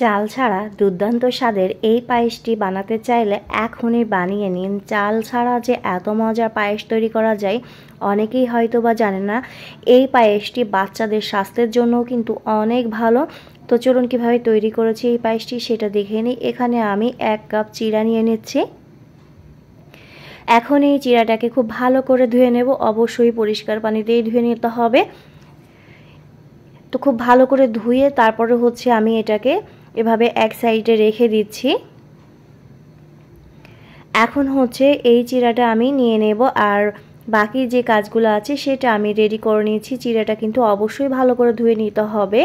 চাল ছাড়া দুর্দান্ত স্বাদের এই পায়েসটি বানাতে চাইলে এখনই বানিয়ে নিন। চাল ছাড়া যে এত মজার পায়েস তৈরি করা যায় অনেকেই হয়তো বা জানে না। এই পায়েসটি বাচ্চাদের স্বাস্থ্যের জন্যও কিন্তু অনেক ভালো। তো চলুন কীভাবে তৈরি করেছি এই পায়েসটি সেটা দেখে নিই। এখানে আমি 1 কাপ চিড়া নিয়ে নিচ্ছি। এখন এই চিড়াটাকে খুব ভালো করে ধুয়ে নেব। অবশ্যই পরিষ্কার পানিতেই ধুয়ে নিতে হবে। তো খুব ভালো করে ধুয়ে তারপরে আমি এটাকে এভাবে এক সাইডে রেখে দিচ্ছি। এখন এই চিড়াটা আমি নিয়ে নেব, আর বাকি যে কাজগুলো আছে সেটা আমি রেডি করে নিয়েছি। চিড়াটা কিন্তু অবশ্যই ভালো করে ধুয়ে নিতে হবে।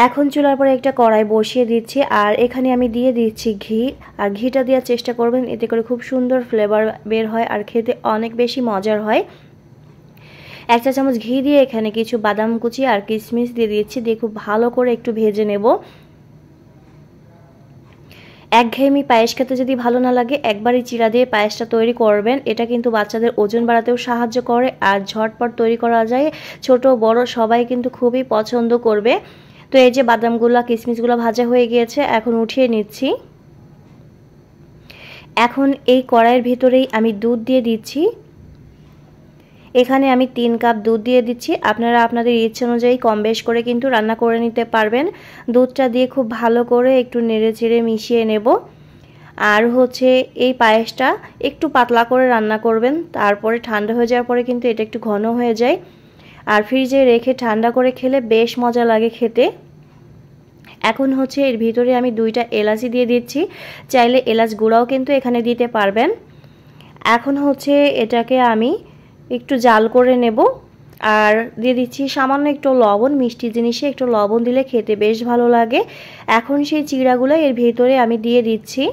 এখন চুলার পরে একটা কড়াই বসিয়ে দিচ্ছি, আর এখানে আমি দিয়ে দিচ্ছি ঘি। আর ঘিটা দেওয়ার চেষ্টা করবেন, এতে করে খুব সুন্দর ফ্লেভার বের হয় আর খেতে অনেক বেশি মজার হয়। 1 চা চামচ ঘি দিয়ে এখানে কিছু বাদাম কুচি আর কিশমিশ দিয়ে দিচ্ছি। দিয়ে খুব ভালো করে একটু ভেজে নেব। একঘেয়েমি পায়েস খেতে যদি ভালো না লাগে একবারই চিড়া দিয়ে পায়েসটা তৈরি করবেন। এটা কিন্তু বাচ্চাদের ওজন বাড়াতেও সাহায্য করে আর ঝটপট তৈরি করা যায়। ছোট বড় সবাই কিন্তু খুবই পছন্দ করবে। তো এই যে বাদামগুলো কিশমিশগুলো ভাজা হয়ে গিয়েছে, এখন উঠিয়ে নিচ্ছি। এখন এই কড়াইয়ের ভিতরেই আমি দুধ দিয়ে দিচ্ছি। এখানে আমি 3 কাপ দুধ দিয়ে দিচ্ছি। আপনারা আপনাদের ইচ্ছে অনুযায়ী কম বেশ করে কিন্তু রান্না করে নিতে পারবেন। দুধটা দিয়ে খুব ভালো করে একটু নেড়েচেড়ে মিশিয়ে নেব। আর এই পায়েসটা একটু পাতলা করে রান্না করবেন, তারপরে ঠান্ডা হয়ে যাওয়ার পরে কিন্তু এটা একটু ঘন হয়ে যায়। আর ফ্রিজে রেখে ঠান্ডা করে খেলে বেশ মজা লাগে খেতে। এখন এর ভিতরে আমি 2টা এলাচি দিয়ে দিচ্ছি। চাইলে এলাচ গুঁড়াও কিন্তু এখানে দিতে পারবেন। এখন এটাকে আমি একটু জাল করে নেব, আর দিয়ে দিচ্ছি সামান্য একটু লবণ। মিষ্টি জিনিসে একটু লবণ দিলে খেতে বেশ ভালো লাগে। এখন সেই চিড়াগুলো এর ভিতরে আমি দিয়ে দিচ্ছি।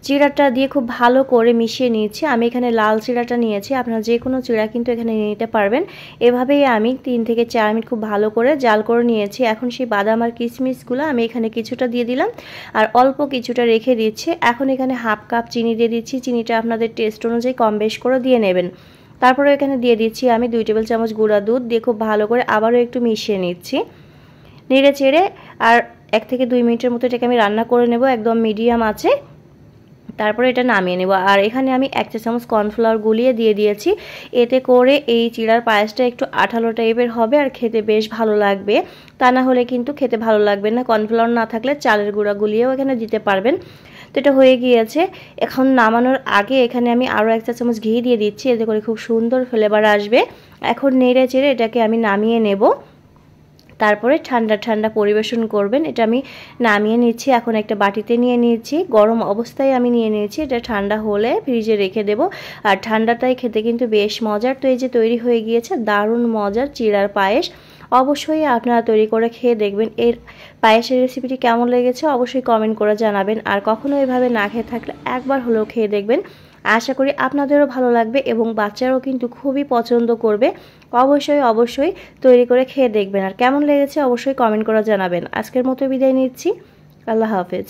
চিড়াটা দিয়ে খুব ভালো করে মিশিয়ে নিয়েছি। আমি এখানে লাল চিড়াটা নিয়েছি, আপনারা যে কোনো চিড়া কিন্তু এখানে নিতে পারবেন। এভাবেই আমি 3 থেকে 4 মিনিট খুব ভালো করে জাল করে নিয়েছি। এখন সেই বাদাম আর কিশমিশগুলো আমি এখানে কিছুটা দিয়ে দিলাম, আর অল্প কিছুটা রেখে দিচ্ছি। এখন এখানে 1/2 কাপ চিনি দিয়ে দিচ্ছি। চিনিটা আপনাদের টেস্ট অনুযায়ী কম বেশ করে দিয়ে নেবেন। তারপরে এখানে দিয়ে দিচ্ছি আমি 2 টেবিল চামচ গুঁড়া দুধ। দিয়ে খুব ভালো করে আবারও একটু মিশিয়ে নিচ্ছি। নেড়ে চেড়ে আর 1 থেকে 2 মিনিটের মতো এটাকে আমি রান্না করে নেব একদম মিডিয়াম আছে। তারপরে এটা নামিয়ে নেব। আর এখানে আমি 1 চা চামচ কর্নফ্লাওয়ার গুলিয়ে দিয়ে দিয়েছি। এতে করে এই চিড়ার পায়েসটা একটু আঠালো টাইপের হবে আর খেতে বেশ ভালো লাগবে। তা না হলে কিন্তু খেতে ভালো লাগবে না। কর্নফ্লাওয়ার না থাকলে চালের গুঁড়া গুলিয়েও এখানে দিতে পারবেন। তো এটা হয়ে গিয়েছে। এখন নামানোর আগে এখানে আমি আরও 1 চা চামচ ঘি দিয়ে দিচ্ছি, এতে করে খুব সুন্দর ফ্লেভার আসবে। এখন নেড়ে চেড়ে এটাকে আমি নামিয়ে নেব। তারপরে ঠান্ডা ঠান্ডা পরিবেশন করবেন। এটা আমি নামিয়ে নিচ্ছি। এখন একটা বাটিতে নিয়ে নিয়েছি। গরম অবস্থায় আমি নিয়ে নিয়েছি। এটা ঠান্ডা হলে ফ্রিজে রেখে দেব। আর ঠান্ডাটাই খেতে কিন্তু বেশ মজার। তো এই যে তৈরি হয়ে গিয়েছে দারুণ মজার চিড়ার পায়েস। অবশ্যই আপনারা তৈরি করে খেয়ে দেখবেন। এর পায়েসের রেসিপিটি কেমন লেগেছে অবশ্যই কমেন্ট করে জানাবেন। আর কখনো এভাবে না খেয়ে থাকলে একবার হলেও খেয়ে দেখবেন। আশা করি আপনাদেরও ভালো লাগবে এবং বাচ্চারাও কিন্তু খুবই পছন্দ করবে। অবশ্যই তৈরি করে খেয়ে দেখবেন। আর কেমন লেগেছে অবশ্যই কমেন্ট করে জানাবেন। আজকের মতো বিদায় নিচ্ছি। আল্লাহ হাফেজ।